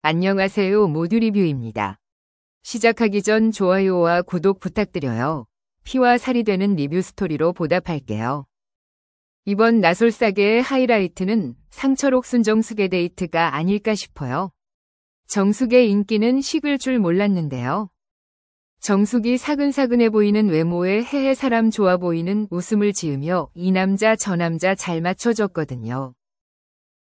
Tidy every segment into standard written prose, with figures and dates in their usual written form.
안녕하세요. 모두 리뷰입니다. 시작하기 전 좋아요와 구독 부탁드려요. 피와 살이 되는 리뷰 스토리로 보답할게요. 이번 나솔사계의 하이라이트는 상철 옥순 정숙의 데이트가 아닐까 싶어요. 정숙의 인기는 식을 줄 몰랐는데요. 정숙이 사근사근해 보이는 외모에 해해 사람 좋아 보이는 웃음을 지으며 이 남자 저 남자 잘 맞춰줬거든요.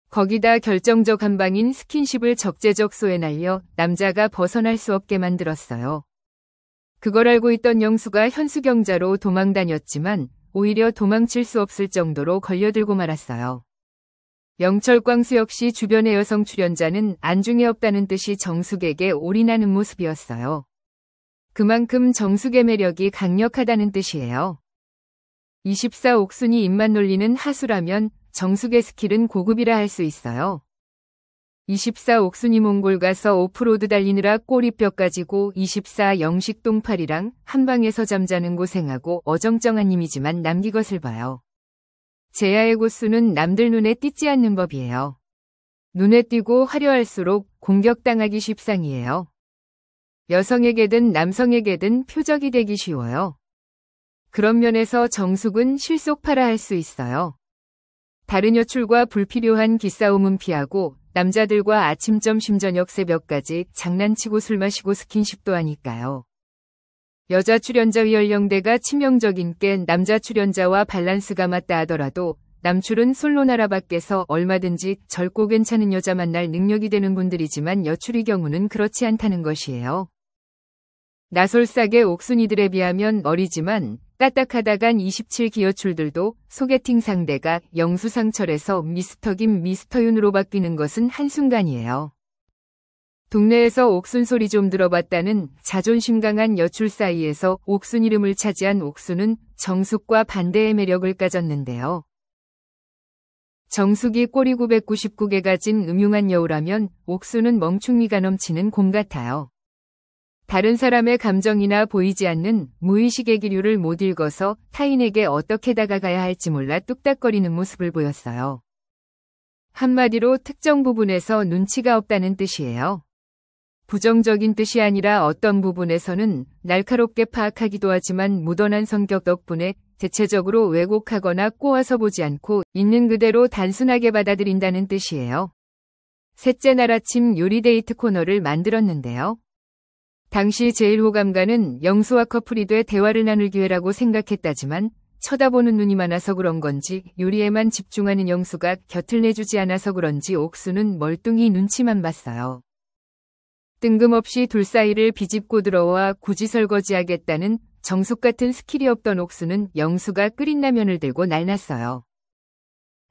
거기다 결정적 한 방인 스킨십을 적재적소에 날려 남자가 벗어날 수 없게 만들었어요. 그걸 알고 있던 영수가 현수경자로 도망 다녔지만 오히려 도망칠 수 없을 정도로 걸려들고 말았어요. 영철광수 역시 주변의 여성 출연자는 안중에 없다는 듯이 정숙에게 올인하는 모습이었어요. 그만큼 정숙의 매력이 강력하다는 뜻이에요. 24 옥순이 입만 놀리는 하수라면 정숙의 스킬은 고급이라 할 수 있어요. 24 옥순이 몽골 가서 오프로드 달리느라 꼬리뼈 까지고 24 영식 똥팔이랑 한방에서 잠자는 고생하고 어정쩡한 이미지만 남기 것을 봐요. 제야의 고수는 남들 눈에 띄지 않는 법이에요. 눈에 띄고 화려할수록 공격당하기 십상이에요. 여성에게든 남성에게든 표적이 되기 쉬워요. 그런 면에서 정숙은 실속파라 할 수 있어요. 다른 여출과 불필요한 기싸움은 피하고 남자들과 아침, 점심, 저녁, 새벽까지 장난치고 술 마시고 스킨십도 하니까요. 여자 출연자의 연령대가 치명적인 게 남자 출연자와 밸런스가 맞다 하더라도 남출은 솔로나라 밖에서 얼마든지 젊고 괜찮은 여자 만날 능력이 되는 분들이지만 여출의 경우는 그렇지 않다는 것이에요. 나솔사계 옥순이들에 비하면 어리지만 딱딱하다간 27기 여출들도 소개팅 상대가 영수상철에서 미스터김 미스터윤으로 바뀌는 것은 한순간이에요. 동네에서 옥순 소리 좀 들어봤다는 자존심 강한 여출 사이에서 옥순 이름을 차지한 옥순은 정숙과 반대의 매력을 가졌는데요. 정숙이 꼬리 999개 가진 음흉한 여우라면 옥순은 멍충이가 넘치는 곰 같아요. 다른 사람의 감정이나 보이지 않는 무의식의 기류를 못 읽어서 타인에게 어떻게 다가가야 할지 몰라 뚝딱거리는 모습을 보였어요. 한마디로 특정 부분에서 눈치가 없다는 뜻이에요. 부정적인 뜻이 아니라 어떤 부분에서는 날카롭게 파악하기도 하지만 무던한 성격 덕분에 대체적으로 왜곡하거나 꼬아서 보지 않고 있는 그대로 단순하게 받아들인다는 뜻이에요. 셋째 날 아침 요리 데이트 코너를 만들었는데요. 당시 제일 호감가는 영수와 커플이 돼 대화를 나눌 기회라고 생각했다지만 쳐다보는 눈이 많아서 그런 건지 요리에만 집중하는 영수가 곁을 내주지 않아서 그런지 옥수는 멀뚱히 눈치만 봤어요. 뜬금없이 둘 사이를 비집고 들어와 굳이 설거지하겠다는 정숙 같은 스킬이 없던 옥수는 영수가 끓인 라면을 들고 날났어요.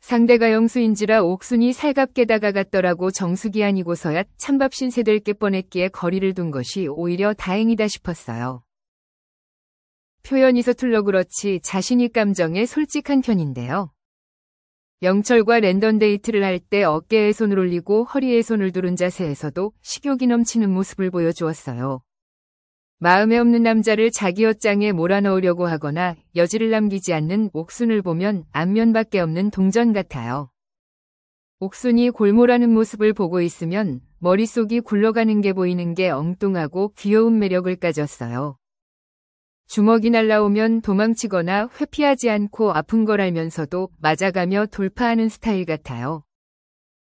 상대가 영수인지라 옥순이 살갑게 다가갔더라고 정숙이 아니고서야 찬밥 신세 될 게 뻔했기에 거리를 둔 것이 오히려 다행이다 싶었어요. 표현이 서툴러 그렇지 자신이 감정에 솔직한 편인데요. 영철과 랜덤 데이트를 할 때 어깨에 손을 올리고 허리에 손을 두른 자세에서도 식욕이 넘치는 모습을 보여주었어요. 마음에 없는 남자를 자기 엿장에 몰아넣으려고 하거나 여지를 남기지 않는 옥순을 보면 안면밖에 없는 동전 같아요. 옥순이 골몰하는 모습을 보고 있으면 머릿속이 굴러가는 게 보이는 게 엉뚱하고 귀여운 매력을 가졌어요. 주먹이 날라오면 도망치거나 회피하지 않고 아픈 걸 알면서도 맞아가며 돌파하는 스타일 같아요.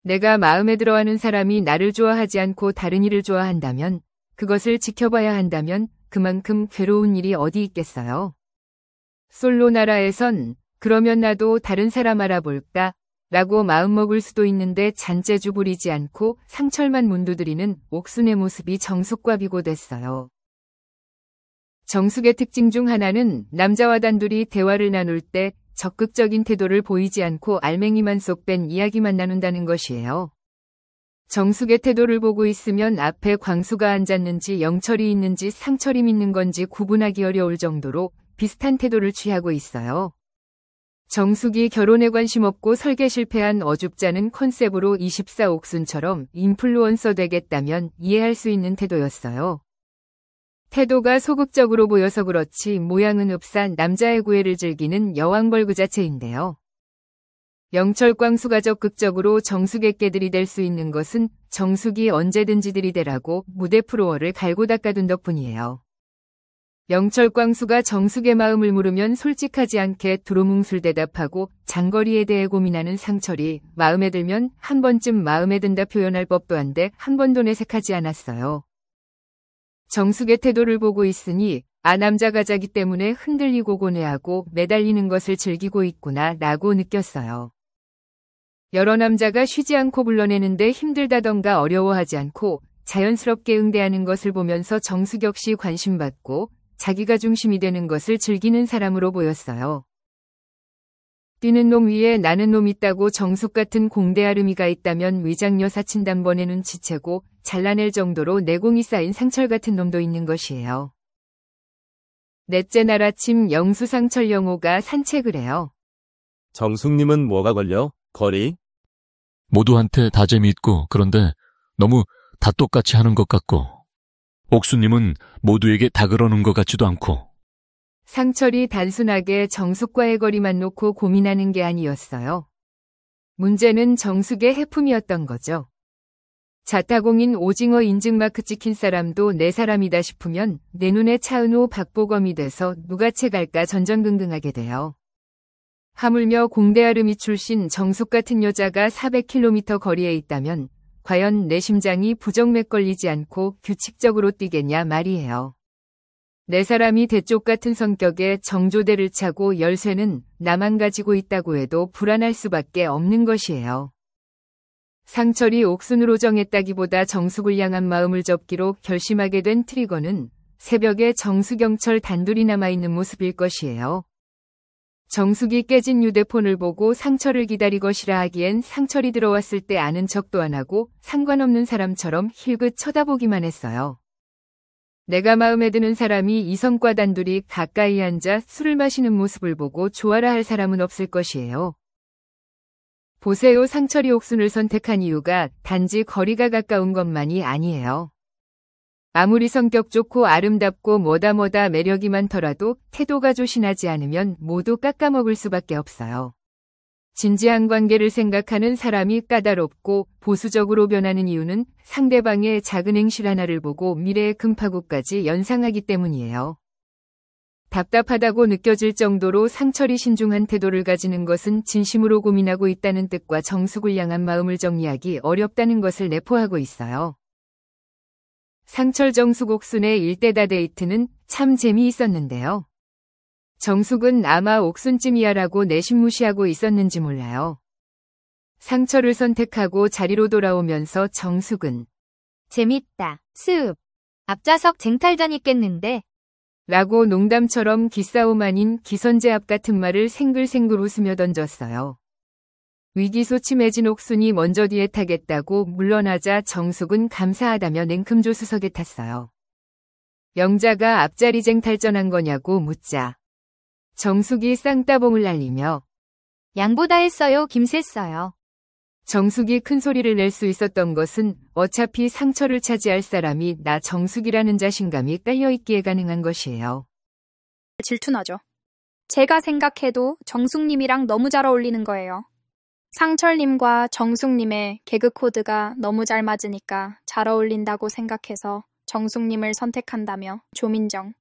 내가 마음에 들어하는 사람이 나를 좋아하지 않고 다른 일을 좋아한다면 그것을 지켜봐야 한다면 그만큼 괴로운 일이 어디 있겠어요. 솔로 나라에선 그러면 나도 다른 사람 알아볼까? 라고 마음먹을 수도 있는데 잔재주 부리지 않고 상철만 문두드리는 옥순의 모습이 정숙과 비교됐어요. 정숙의 특징 중 하나는 남자와 단둘이 대화를 나눌 때 적극적인 태도를 보이지 않고 알맹이만 쏙 뺀 이야기만 나눈다는 것이에요. 정숙의 태도를 보고 있으면 앞에 광수가 앉았는지 영철이 있는지 상철이 믿는 건지 구분하기 어려울 정도로 비슷한 태도를 취하고 있어요. 정숙이 결혼에 관심 없고 설계 실패한 어줍잖은 컨셉으로 24 옥순처럼 인플루언서 되겠다면 이해할 수 있는 태도였어요. 태도가 소극적으로 보여서 그렇지 모양은 흡사 남자의 구애를 즐기는 여왕벌 그 자체인데요. 영철광수가 적극적으로 정숙의 깨들이 될 수 있는 것은 정숙이 언제든지 들이대라고 무대 프로어를 갈고 닦아둔 덕분이에요. 영철 광수가 정숙의 마음을 물으면 솔직하지 않게 두루뭉술 대답하고 장거리에 대해 고민하는 상철이 마음에 들면 한 번쯤 마음에 든다 표현할 법도 한데 한 번도 내색하지 않았어요. 정숙의 태도를 보고 있으니 남자가 자기 때문에 흔들리고 고뇌하고 매달리는 것을 즐기고 있구나 라고 느꼈어요. 여러 남자가 쉬지 않고 불러내는데 힘들다던가 어려워하지 않고 자연스럽게 응대하는 것을 보면서 정숙 역시 관심받고 자기가 중심이 되는 것을 즐기는 사람으로 보였어요. 뛰는 놈 위에 나는 놈 있다고 정숙 같은 공대아름이가 있다면 위장여사 친단번에 눈치채고 잘라낼 정도로 내공이 쌓인 상철 같은 놈도 있는 것이에요. 넷째 날 아침 영수상철 영호가 산책을 해요. 정숙님은 뭐가 걸려? 거리? 모두한테 다 재미있고 그런데 너무 다 똑같이 하는 것 같고 옥수님은 모두에게 다 그러는 것 같지도 않고. 상철이 단순하게 정숙과의 거리만 놓고 고민하는 게 아니었어요. 문제는 정숙의 해품이었던 거죠. 자타공인 오징어 인증마크 찍힌 사람도 내 사람이다 싶으면 내 눈에 차은우 박보검이 돼서 누가 채갈까 전전긍긍하게 돼요. 하물며 공대아름이 출신 정숙 같은 여자가 400km 거리에 있다면 과연 내 심장이 부정맥 걸리지 않고 규칙적으로 뛰겠냐 말이에요. 내 사람이 대쪽 같은 성격에 정조대를 차고 열쇠는 나만 가지고 있다고 해도 불안할 수밖에 없는 것이에요. 상철이 옥순으로 정했다기보다 정숙을 향한 마음을 접기로 결심하게 된 트리거는 새벽에 정수경철 단둘이 남아있는 모습일 것이에요. 정숙이 깨진 휴대폰을 보고 상철을 기다리것이라 하기엔 상철이 들어왔을 때 아는 척도 안 하고 상관없는 사람처럼 힐긋 쳐다보기만 했어요. 내가 마음에 드는 사람이 이성과 단둘이 가까이 앉아 술을 마시는 모습을 보고 좋아라 할 사람은 없을 것이에요. 보세요. 상철이 옥순을 선택한 이유가 단지 거리가 가까운 것만이 아니에요. 아무리 성격 좋고 아름답고 뭐다 매력이 많더라도 태도가 조신하지 않으면 모두 깎아먹을 수밖에 없어요. 진지한 관계를 생각하는 사람이 까다롭고 보수적으로 변하는 이유는 상대방의 작은 행실 하나를 보고 미래의 금파구까지 연상하기 때문이에요. 답답하다고 느껴질 정도로 상철이 신중한 태도를 가지는 것은 진심으로 고민하고 있다는 뜻과 정숙을 향한 마음을 정리하기 어렵다는 것을 내포하고 있어요. 상철 정숙 옥순의 일대다 데이트는 참 재미있었는데요. 정숙은 아마 옥순쯤이야라고 내심 무시하고 있었는지 몰라요. 상철을 선택하고 자리로 돌아오면서 정숙은 재밌다. 습. 앞좌석 쟁탈전 있겠는데? 라고 농담처럼 기싸움 아닌 기선제압 같은 말을 생글생글 웃으며 던졌어요. 위기소침해진 옥순이 먼저 뒤에 타겠다고 물러나자 정숙은 감사하다며 냉큼조수석에 탔어요. 영자가 앞자리 쟁탈전한 거냐고 묻자 정숙이 쌍따봉을 날리며 양보다 했어요. 김셌어요. 정숙이 큰 소리를 낼 수 있었던 것은 어차피 상처를 차지할 사람이 나 정숙이라는 자신감이 깔려있기에 가능한 것이에요. 질투나죠. 제가 생각해도 정숙님이랑 너무 잘 어울리는 거예요. 상철님과 정숙님의 개그 코드가 너무 잘 맞으니까 잘 어울린다고 생각해서 정숙님을 선택한다며 조민정.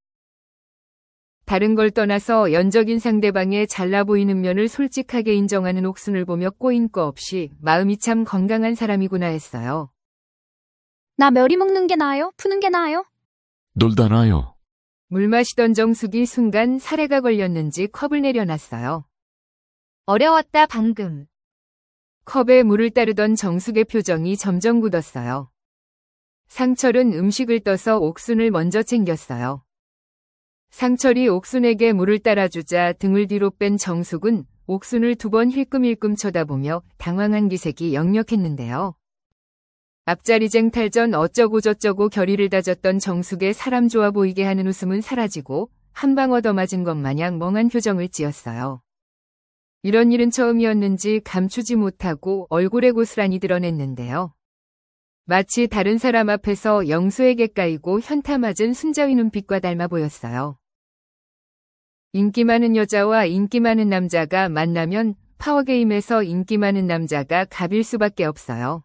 다른 걸 떠나서 연적인 상대방의 잘나 보이는 면을 솔직하게 인정하는 옥순을 보며 꼬인 거 없이 마음이 참 건강한 사람이구나 했어요. 나 멸이 먹는 게 나아요? 푸는 게 나아요? 놀다 나요. 물 마시던 정숙이 순간 사례가 걸렸는지 컵을 내려놨어요. 어려웠다 방금. 컵에 물을 따르던 정숙의 표정이 점점 굳었어요. 상철은 음식을 떠서 옥순을 먼저 챙겼어요. 상철이 옥순에게 물을 따라주자 등을 뒤로 뺀 정숙은 옥순을 2번 힐끔힐끔 쳐다보며 당황한 기색이 역력했는데요. 앞자리 쟁탈전 어쩌고저쩌고 결의를 다졌던 정숙의 사람 좋아 보이게 하는 웃음은 사라지고 한 방 얻어맞은 것 마냥 멍한 표정을 찌었어요. 이런 일은 처음이었는지 감추지 못하고 얼굴에 고스란히 드러냈는데요. 마치 다른 사람 앞에서 영수에게 까이고 현타 맞은 순자의 눈빛과 닮아 보였어요. 인기 많은 여자와 인기 많은 남자가 만나면 파워게임에서 인기 많은 남자가 갑일 수밖에 없어요.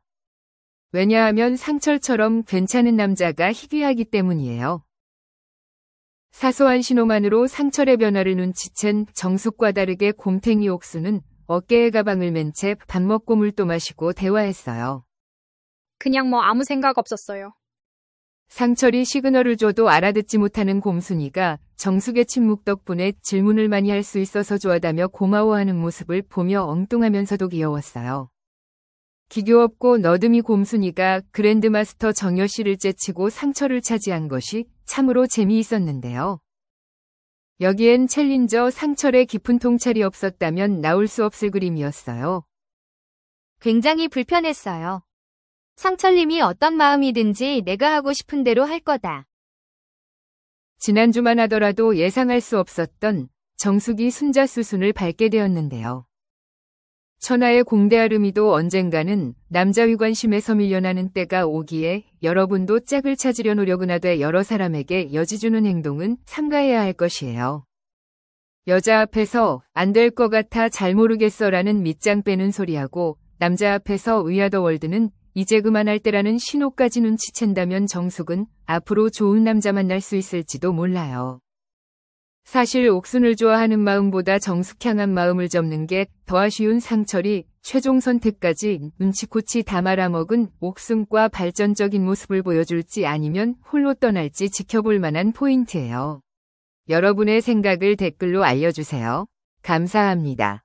왜냐하면 상철처럼 괜찮은 남자가 희귀하기 때문이에요. 사소한 신호만으로 상철의 변화를 눈치챈 정숙과 다르게 곰탱이 옥수는 어깨에 가방을 맨 채 밥 먹고 물도 마시고 대화했어요. 그냥 뭐 아무 생각 없었어요. 상철이 시그널을 줘도 알아듣지 못하는 곰순이가 정숙의 침묵 덕분에 질문을 많이 할 수 있어서 좋아하다며 고마워하는 모습을 보며 엉뚱하면서도 귀여웠어요. 기교 없고 너드미 곰순이가 그랜드마스터 정여 씨를 째치고 상철을 차지한 것이 참으로 재미있었는데요. 여기엔 챌린저 상철의 깊은 통찰이 없었다면 나올 수 없을 그림이었어요. 굉장히 불편했어요. 상철님이 어떤 마음이든지 내가 하고 싶은 대로 할 거다. 지난주만 하더라도 예상할 수 없었던 정숙이 순자수순을 밟게 되었는데요. 천하의 공대아름이도 언젠가는 남자 위관심에서 밀려나는 때가 오기에 여러분도 짝을 찾으려 노력은 하되 여러 사람에게 여지 주는 행동은 삼가해야 할 것이에요. 여자 앞에서 안 될 것 같아 잘 모르겠어라는 밑장 빼는 소리하고 남자 앞에서 위아더 월드는 이제 그만할 때라는 신호까지 눈치챈다면 정숙은 앞으로 좋은 남자 만날 수 있을지도 몰라요. 사실 옥순을 좋아하는 마음보다 정숙 향한 마음을 접는 게 더 아쉬운 상철이 최종 선택까지 눈치코치 다 말아먹은 옥순과 발전적인 모습을 보여줄지 아니면 홀로 떠날지 지켜볼 만한 포인트예요. 여러분의 생각을 댓글로 알려주세요. 감사합니다.